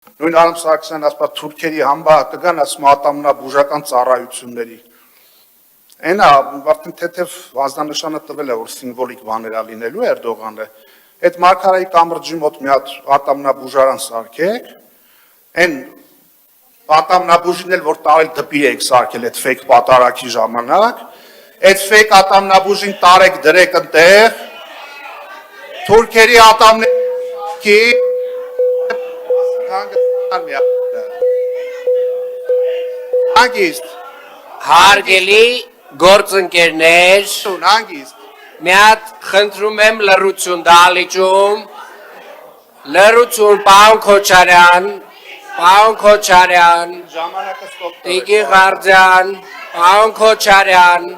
Նույն Արամ Սարգսյանն ասպա թուրքերի համբա կգան ասում ատամնաբուժական ծառայությունների։ Այնա արդեն թեթև ազդանշանը տվել է, որ սիմվոլիկ բաներ ա լինելու Էրդողանը։ Այդ Մարգարայի կամրջի մոտ մի հատ ատամնաբուժարան սարքեք, այն ատամնաբուժին էլ որ տարել դպի եք սարքել այդ ֆեյք պատարակի ժամանակ, այդ ֆեյք ատամնաբուժին տարեք դրեք ընտեղ, թուրքերի ատամների հանգիստ Հարգելի գործընկերներ, հանգիստ մի հատ խնդրում եմ լռություն դահլիճում, լռություն պարոն Քոչարյան, ժամանակը ստոպ Տիկին Ղարդյան, պարոն Քոչարյան,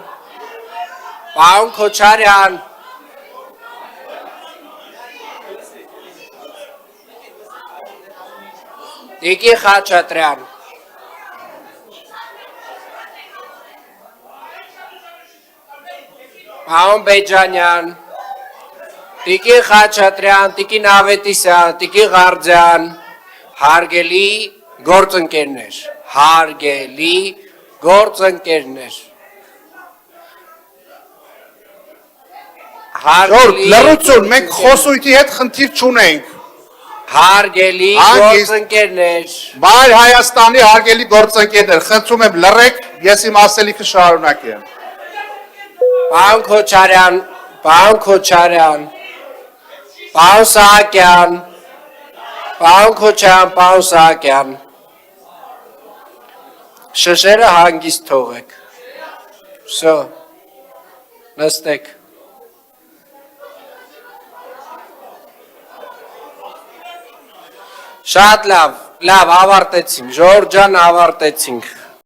Տիկին Խաչատրյան, պարոն Բեջանյան, Տիկին Խաչատրյան, Տիկին Ավետիսյան, Տիկին Ղարդյան, հարգելի գործընկերներ, լռություն, մենք խոսույթի հետ խնդիր չունենք։ հարգելի գործընկերներ, Մայր Հայաստանի հարգելի գործընկերներ, խնդրում եմ լռեք, ես իմ ասելիքը շարունակեմ։ պարոն Քոչարյան, պարոն Սահակյան, պարոն Սահակյան, շշերը հանգիստ թողեք, վсё, նստեք, շատ լավ, ավարտեցինք, ժողովուրդ ջան, ավարտեցինք,